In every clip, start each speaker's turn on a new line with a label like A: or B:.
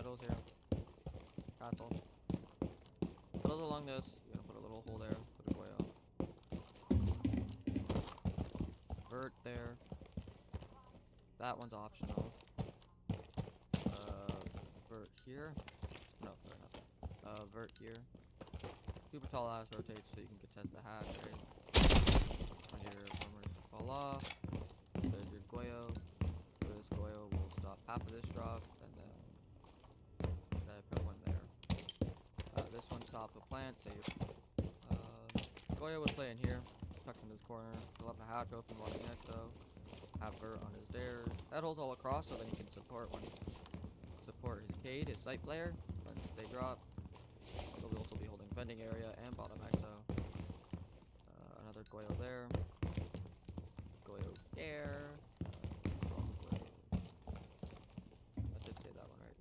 A: Petals here. Castle. Petals along this. You're gonna put a little hole there. Put a Goyo. Vert there. That one's optional. Vert here. No, sorry, not that. Vert here. Super tall ass rotate so you can contest the hatch, right? When your formers fall off. There's your Goyo. This Goyo will stop half of this drop, and then I put one there. This one stops a plant, so you, Goyo would play in here, tucked in this corner. He'll have the hatch open while the Exo. Have Vert on his stairs. That holds all across, so then he can support his Cade, his sight player, when they drop. He'll also be holding vending area and bottom Exo. Another Goyo there. Goyo there. I did say that one right,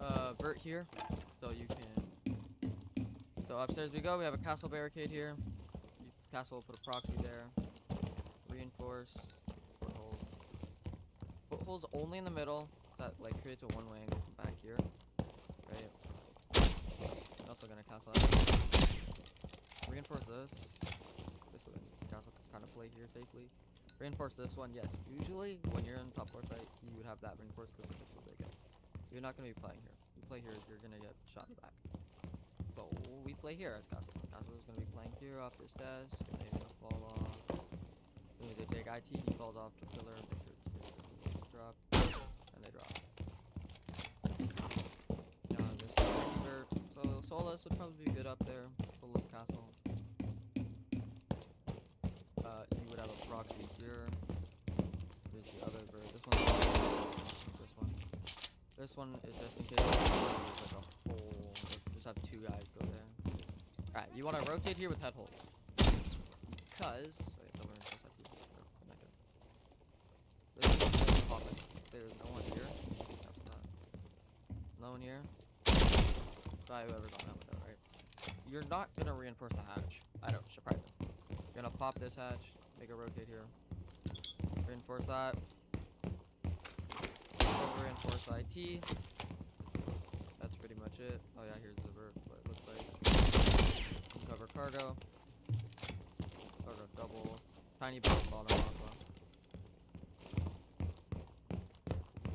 A: yeah. Vert here, so you can. So upstairs we go. We have a castle barricade here. Castle will put a proxy there. Reinforce. Footholds. Footholds only in the middle. That like creates a one-way angle from back here. Right. Also gonna castle out. Reinforce this. This one. Castle can kind of play here safely. Reinforce this one. Yes. Usually when you're in top 4 site, you would have that reinforced because this is what they get. You're not gonna be playing here. You play here, you're gonna get shot in the back. So we play here as Castle. Castle is gonna be playing here off this desk, and they're gonna fall off. When they take IT, he falls off to pillar, make sure it's drop, and they drop. This is Vert. So Solus would probably be good up there. Solus Castle. You would have a proxy here. There's the other Vert. This one. This one is just in case there's like a hole. Just have 2 guys go there. Alright, you want to rotate here with head holes. Because... There's no one here. No one here. Try whoever's on that window, right? You're not going to reinforce the hatch. I don't. Surprise them. You're going to pop this hatch. Make a rotate here. Reinforce that. Reinforce IT. That's pretty much it. Oh yeah, here's the Vert, what it looks like. Cover cargo. Cargo double. Tiny boat bottom aqua.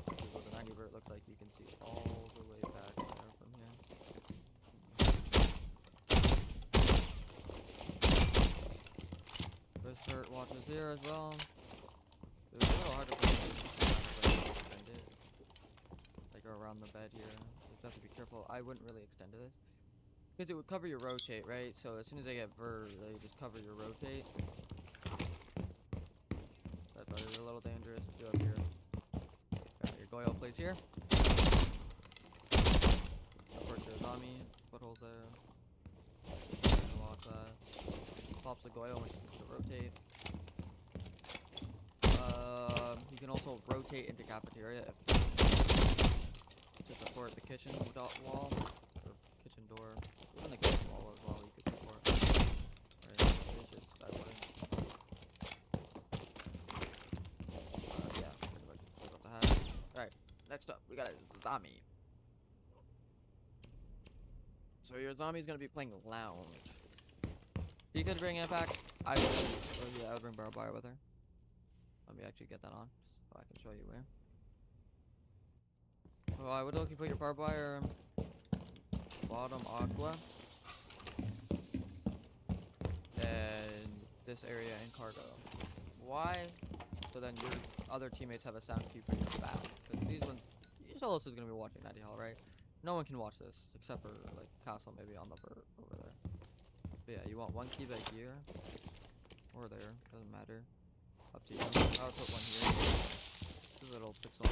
A: This is what the 90 Vert looks like. You can see all the way back there from here. This Vert watches here as well. It was a little hard to play. Like around the bed here. You have to be careful. I wouldn't really extend to this. Because it would cover your rotate, right? So as soon as they get Vert, they just cover your rotate. That's why it's a little dangerous to do up here. Got your Goyo plays here. Of course your Zami. Footholds there. Lock that. Pops the Goyo when she gets to rotate. You can also rotate into cafeteria to support the kitchen wall or kitchen door. Even the kitchen wall as well. You could support. Right, it's just that way. Yeah, pretty much. Pick up the hat. All right, next up we got a Zami. So your Zami's gonna be playing lounge. He could bring impact. I would. Or yeah, I would bring barbed wire with her. Let me actually get that on, so I can show you where. Well, I would look, you put your barbed wire bottom aqua, and this area in cargo. Why? So then your other teammates have a sound cue for your back. Because these ones, Solus is gonna be watching Nighty Hall, right? No one can watch this except for like Castle, maybe on the Vert over there. But yeah, you want one key back here or there, doesn't matter. Up to you. I would put one here. This is a little pixel.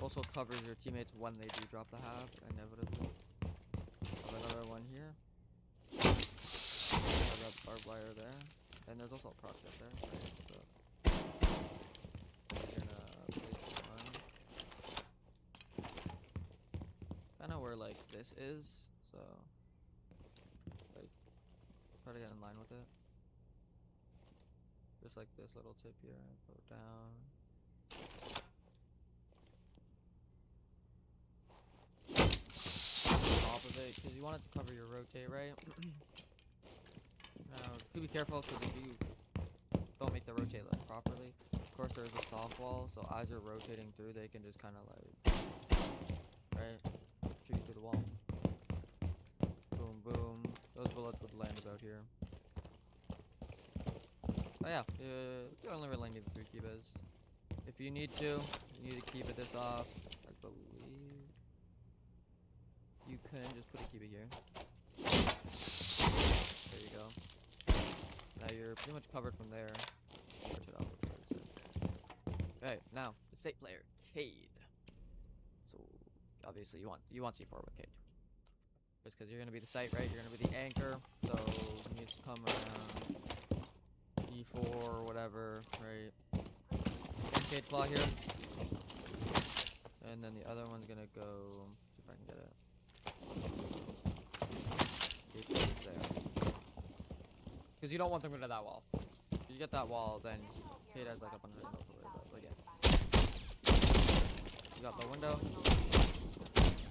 A: Also covers your teammates when they do drop the half, inevitably. Have another one here. Have that barbed wire there. And there's also a proc up there. Right? So you're gonna place one. Kinda where like this is. So like try to get in line with it. Just like this little tip here, go down. because you want it to cover your rotate, right? Now, do be careful, because if you don't make the rotate like properly, of course there is a soft wall, so as you're rotating through, they can just kind of like, right, shoot you through the wall. Boom, boom. Those bullets would land about here. Oh yeah, you only really need the 3 kibas. If you need to keep it this off, I believe you can just put a kiba here. There you go. Now you're pretty much covered from there. Switch it off with okay, now the state player, Cade. So obviously you want C4 with Cade. Just because you're gonna be the site, right? You're gonna be the anchor, so you need to come around E4 or whatever, right? Cade claw here. And then the other one's gonna go, see if I can get it. There. Because you don't want them to go to that wall. If you get that wall, then Cade has like a bunch of angles to worry about. But yeah. You got the window.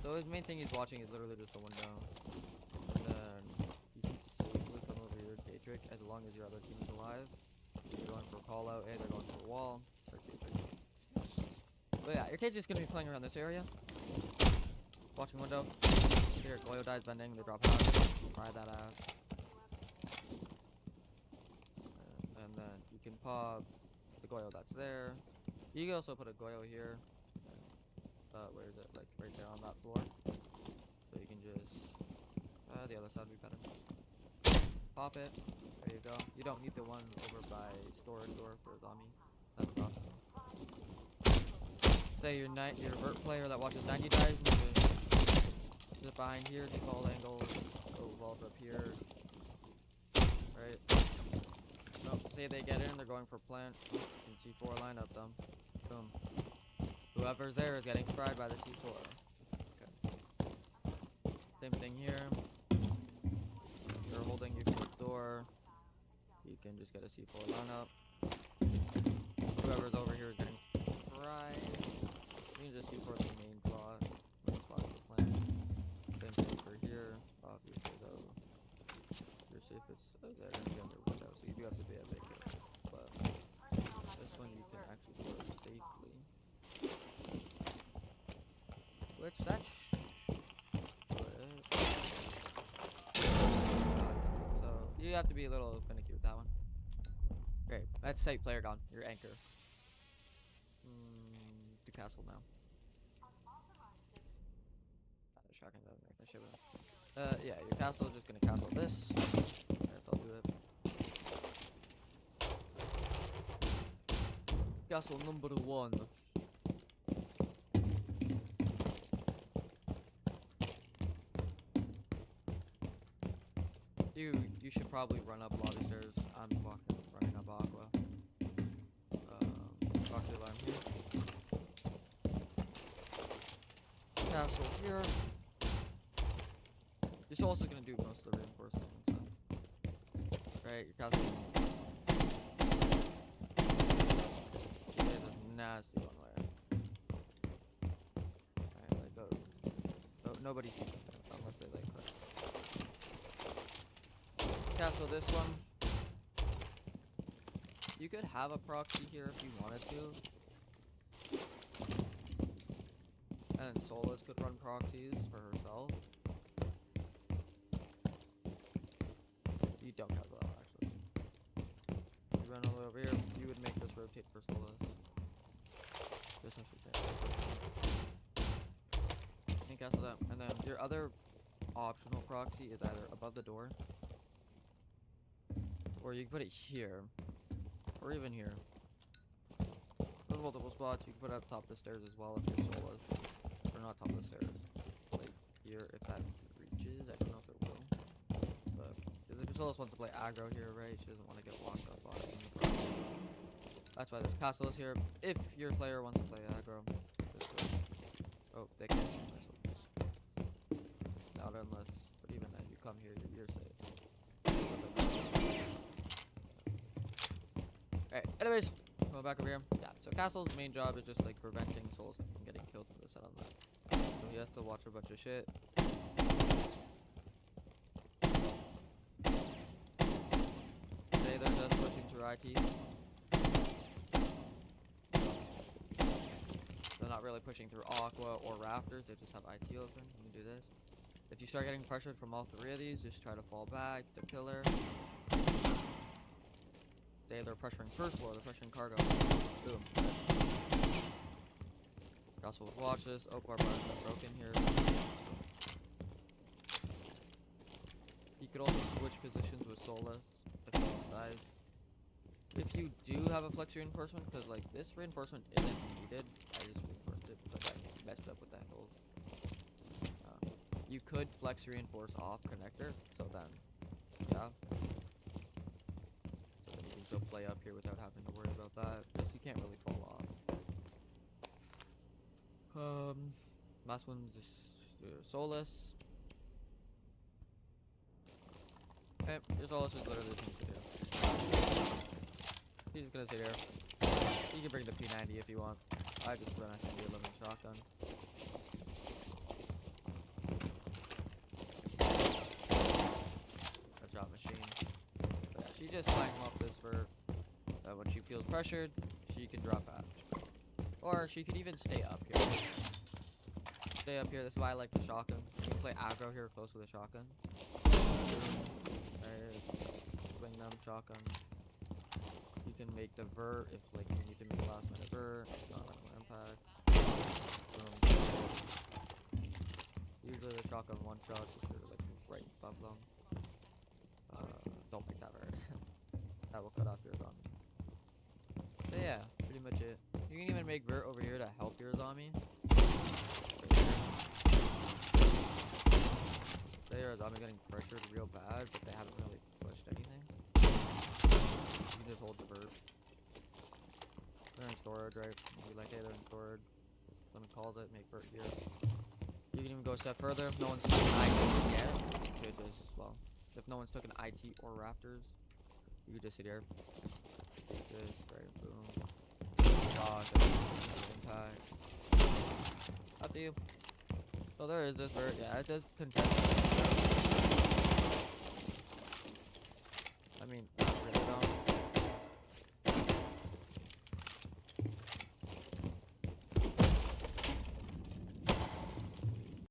A: So his main thing he's watching is literally just the window. And then you can safely come over here, Daedric, as long as your other team is alive. You're going for a call out, they're going for a wall. Start Daedric. But yeah, your Cade's just gonna be playing around this area. Watching window. Here, Goyo dies bending, they drop out. Fry that out. And then you can pop the Goyo that's there. You can also put a Goyo here. Where is it? Like right there on that floor. So you can just the other side would be better. Pop it. There you go. You don't need the one over by storage door for a zombie. That's optional. Say your vert player that watches 90 dies, just behind here, default angle, go vault up here. Right. Nope. Say they get in, they're going for plant. You can C4 line up them. Boom. Whoever's there is getting fried by the C4. Okay. Same thing here. You're holding your door. You can just get a C4 line up. Whoever's over here is getting fried. You can just C4 the main plot. Main spot of the plan. Same thing for here. Obviously though, your safest they're gonna be under window, so you do have to be a bit careful. But this one you can actually throw safely. Which that so you have to be a little finicky with that one. Great, that's site player gone. Your anchor. Do castle now. Shocking doesn't make that shit with yeah, your castle is just gonna castle this. I guess I'll do it. Castle number 1. You should probably run up lobby stairs. I'm running up Aqua. Proxy alarm here. Castle here. Your soul's also gonna do most of the reinforcing. So. Right, your castle. It's a nasty one way. Alright, like go. So nobody sees it unless they like crash. Castle this one. You could have a proxy here if you wanted to. And then Solas could run proxies for herself. You don't have that actually. You run all the way over here, you would make this rotate for Solas. This one should you can castle that. And then your other optional proxy is either above the door, or you can put it here, or even here. There's multiple spots. You can put it up top of the stairs as well if your Solas. Or not top of the stairs. Like here, if that reaches. I don't know if it will. But if the Solas wants to play aggro here, right? She doesn't want to get locked up on any problem. That's why this castle is here. If your player wants to play aggro, this way. Oh, they can't shoot missiles. Not unless, but even then, you come here, you're safe. Alright, anyways, going back over here. Yeah, so Castle's main job is just like preventing souls from getting killed from the set on that. So he has to watch a bunch of shit. IT. They're not really pushing through Aqua or Rafters, they just have IT open. You can do this. If you start getting pressured from all three of these, just try to fall back to pillar. Say they're pressuring first floor, they're pressuring cargo. Boom. You also would watch this. Opar bars are broken here. You could also switch positions with Solus if Solus dies. If you do have a flex reinforcement, because like this reinforcement isn't needed, I just reinforced it because I messed up with the handles. You could flex reinforce off connector, so then, yeah. So then you can still play up here without having to worry about that, because you can't really fall off. Last one's just Solus. Okay, your Solus is literally things to do. He's just gonna sit here. You can bring the P90 if you want. I just run a 11 shotgun. Good job, machine. But yeah, she's just flying off this for when she feels pressured, she can drop out. Or she could even stay up here. Stay up here, this is why I like the shotgun. You can play aggro here close with a shotgun. Swing them, shotgun. You can make the vert if like you need to make a last minute vert, not like an impact. Usually the shotgun one shots if you're like right in front of them. Don't make that vert. That will cut off your zombie. So yeah, pretty much it. You can even make vert over here to help your zombie. Say your zombie getting pressured real bad, but they haven't really pushed anything. You can just hold the vert. They're in storage, right? You'll be like, hey, they're in storage. Someone calls it, make vert here. You can even go a step further. If no one's taken IT yet, you could just, well, if no one's taken IT or Rafters, you could just sit here. Take this, right, boom. Dodge, impact. Up to you. So there is this vert. Yeah, it does contest. I mean,